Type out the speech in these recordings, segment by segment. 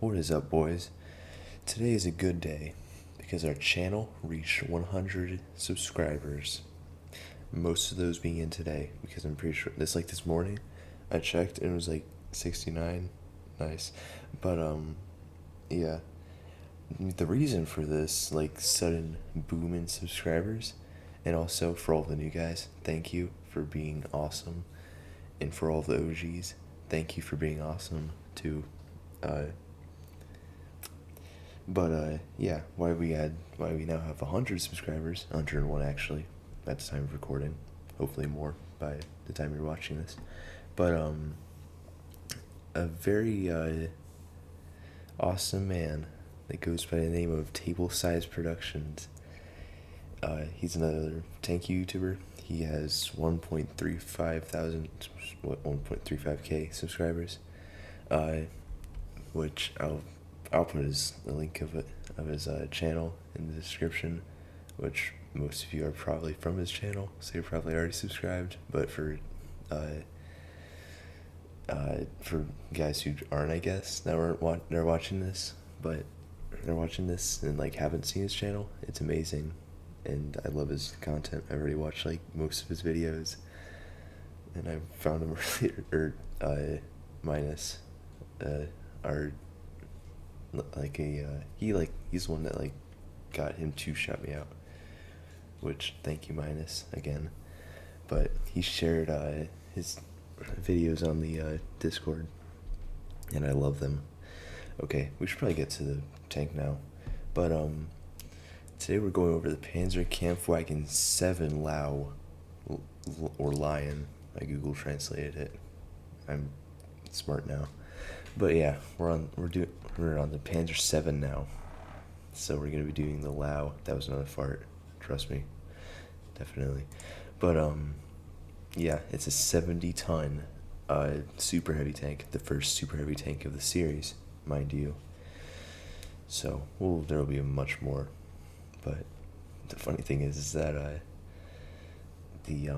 What is up, boys? Today is a good day because our channel reached 100 subscribers. Most of those being in today because I'm pretty sure this morning I checked and it was like 69. Nice. But yeah. The reason for this sudden boom in subscribers, and also for all the new guys, thank you for being awesome. And for all the OGs, thank you for being awesome too. Uh yeah, why we now have 100 subscribers, 101 actually, at the time of recording. Hopefully more by the time you're watching this. But a very awesome man that goes by the name of Table Size Productions. He's another tank YouTuber. He has 1.35k subscribers. Which I'll put the link of his channel in the description, which most of you are probably from his channel, so you're probably already subscribed. But for guys who aren't, I guess, they're watching this, but they're watching this and haven't seen his channel, it's amazing, and I love his content. I already watched most of his videos, and I found him earlier, minus our he's the one that got him to shout me out, which thank you, Minus, again. But he shared his videos on the Discord, and I love them. Okay, we should probably get to the tank now, but today we're going over the Panzer Kampfwagen 7 Lau, or Lion. I Google translated it. I'm smart now. But yeah, we're on the Panzer 7 now. So we're gonna be doing the Lau. That was another fart. Trust me. Definitely. But yeah, it's a 70-ton super heavy tank. The first super heavy tank of the series, mind you. So there'll be much more. But the funny thing is that the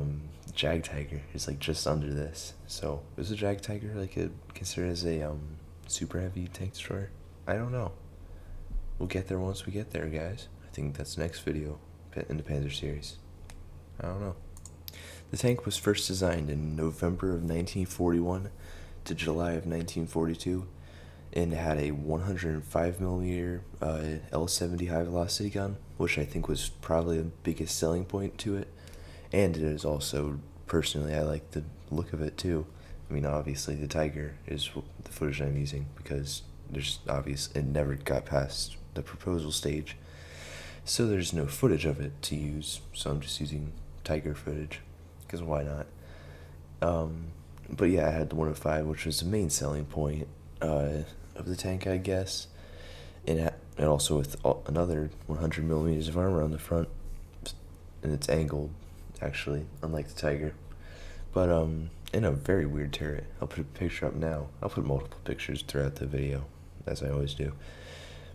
Jag Tiger is just under this. So is a Jag Tiger considered as a super heavy tank destroyer? I don't know. We'll get there once we get there, guys. I think that's the next video in the Panzer series. I don't know. The tank was first designed in November of 1941 to July of 1942, and had a 105mm L70 high velocity gun, which I think was probably the biggest selling point to it. And it is also, personally, I like the look of it too. I mean, obviously the Tiger is the footage I'm using because it never got past the proposal stage, so there's no footage of it to use. So I'm just using Tiger footage because why not? But yeah, I had the 105, which was the main selling point of the tank, I guess, and also with another 100mm of armor on the front, and it's angled, actually, unlike the Tiger. But in a very weird turret. I'll put a picture up now. I'll put multiple pictures throughout the video, as I always do.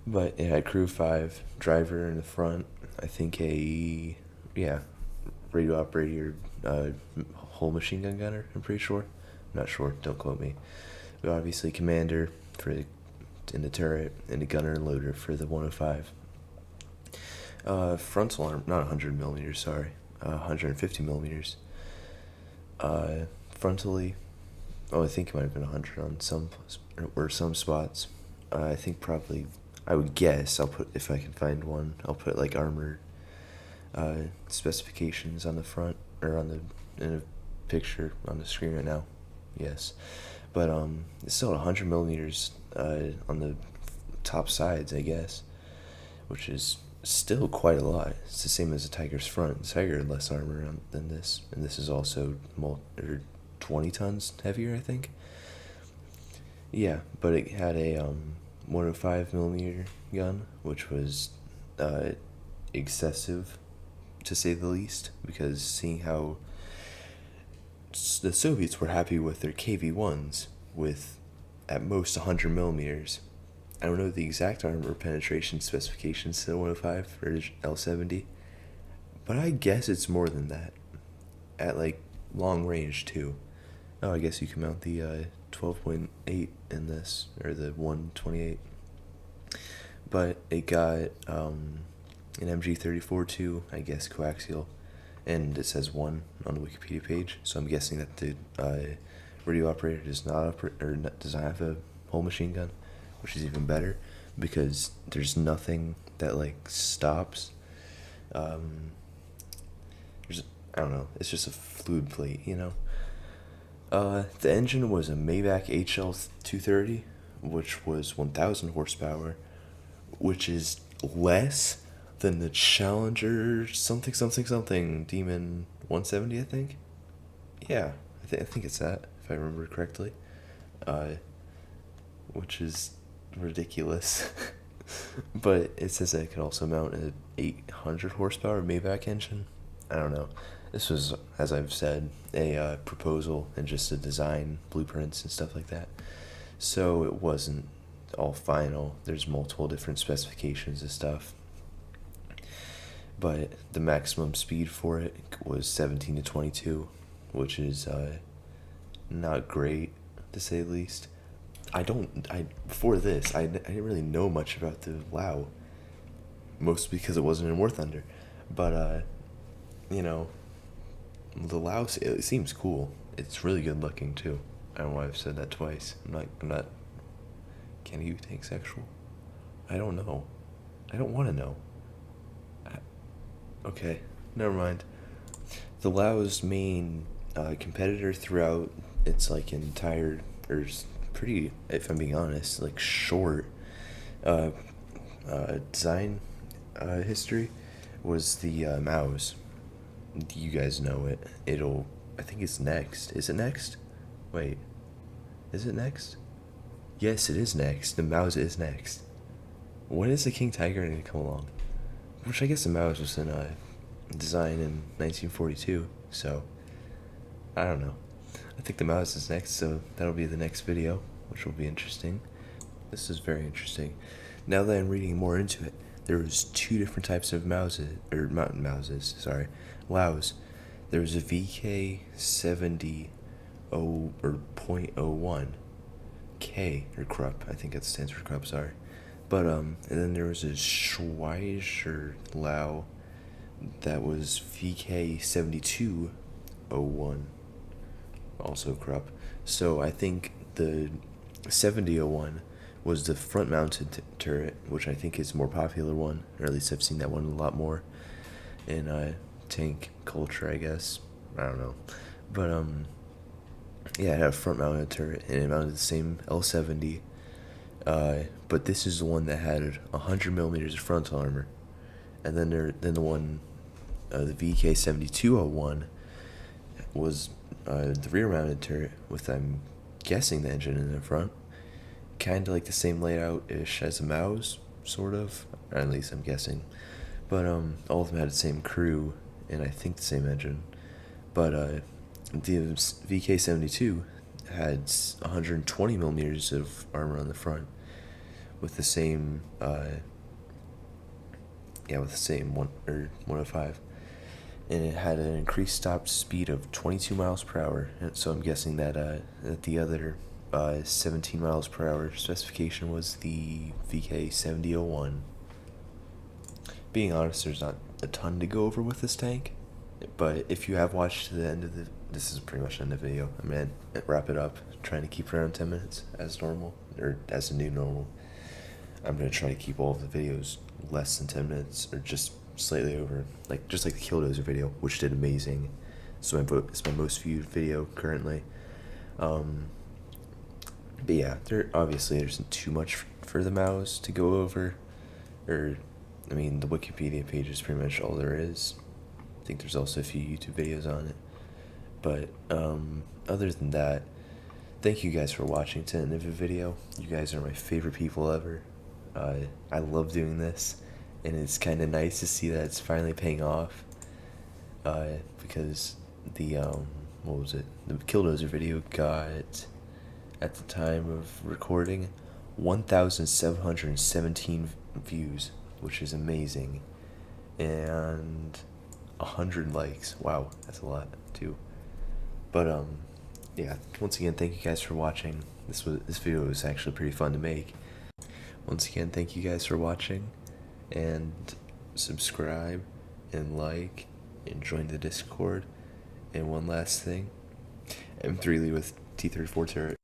But it had crew 5, driver in the front, I think radio operator, whole machine gun gunner, I'm pretty sure. I'm not sure, don't quote me. But obviously commander in the turret, and a gunner and loader for the 105. Frontal arm, not 100mm, sorry, 150mm. Frontally, I think it might have been 100 on some spots. I think probably, I would guess, if I can find one, I'll put armor specifications on the front, or in a picture on the screen right now. Yes, but it's still 100mm on the top sides, I guess, which is still quite a lot. It's the same as the Tiger's front. The Tiger had less armor than this, and this is also 20 tons heavier, I think. Yeah, but it had a 105mm gun, which was excessive, to say the least, because seeing how the Soviets were happy with their KV-1s with at most 100mm. I don't know the exact armor penetration specifications to the 105 or L70, but I guess it's more than that at long range too. Oh, I guess you can mount the 12.8 in this, or the 128. but it got an MG34 too, I guess coaxial, and it says 1 on the Wikipedia page. So I'm guessing that the radio operator does not does not have a whole machine gun, which is even better because there's nothing that like stops. There's, I don't know. It's just a fluid plate, you know. The engine was a Maybach HL 230, which was 1,000 horsepower, which is less than the Challenger something Demon 170, I think. Yeah, I think it's that, if I remember correctly. Which is ridiculous. But it says that it could also mount an 800 horsepower Maybach engine. I don't know. This was, as I've said, a proposal and just a design, blueprints and stuff like that. So it wasn't all final. There's multiple different specifications and stuff. But the maximum speed for it was 17 to 22, which is not great, to say the least. Before this, I didn't really know much about the Löwe, mostly because it wasn't in War Thunder. But, you know, the Löwe, it seems cool. It's really good looking, too. I don't know why I've said that twice. I'm not, can you take sexual? I don't know. I don't want to know. Okay, never mind. The Löwe's main competitor throughout its like entire, or pretty, if I'm being honest, like short design history was the Maus. You guys know it. I think it's next. Is it next? Wait, is it next? Yes, it is next. The Maus is next. When is the King Tiger going to come along? Which I guess the Maus was in design in 1942, so I don't know. I think the Maus is next, so that'll be the next video, which will be interesting. This is very interesting. Now that I'm reading more into it, there was 2 different types of Mauses, or mountain Mauses, sorry, Löwe's. There was a VK70 or .01 K, or Krupp, I think that stands for Krupp, sorry. But, and then there was a Schweizer Löwe that was VK7201, also Krupp. So I think the 7001 was the front-mounted turret, which I think is a more popular one, or at least I've seen that one a lot more in tank culture, I guess. I don't know. But, yeah, it had a front-mounted turret, and it mounted the same L70. But this is the one that had 100 millimeters of frontal armor, and then the one, the VK7201, was the rear-mounted turret with, I'm guessing, the engine in the front, kind of like the same layout-ish as the Maus, sort of, or at least I'm guessing. But all of them had the same crew, and I think the same engine. But the VK72 had 120 millimeters of armor on the front, with the same, with the same 105, and it had an increased top speed of 22 miles per hour. And so I'm guessing that the other 17 miles per hour specification was the VK7001. Being honest, there's not a ton to go over with this tank, but if you have watched to the end of this is pretty much the end of the video. I'm gonna wrap it up, trying to keep it around 10 minutes as normal, or as a new normal. I'm going to try to keep all of the videos less than 10 minutes, or just slightly over, just like the Killdozer video, which did amazing. So it's my most viewed video currently. But yeah, there isn't too much for the Maus to go over, the Wikipedia page is pretty much all there is. I think there's also a few YouTube videos on it. But other than that, thank you guys for watching to the end of the video. You guys are my favorite people ever. I love doing this, and it's kind of nice to see that it's finally paying off, because the the Killdozer video got, at the time of recording, 1,717 views, which is amazing, and 100 likes. Wow, that's a lot too. But yeah, once again, thank you guys for watching. This video was actually pretty fun to make. once again, thank you guys for watching, and subscribe and like and join the Discord. And one last thing, M3 Lee with T34 Turret.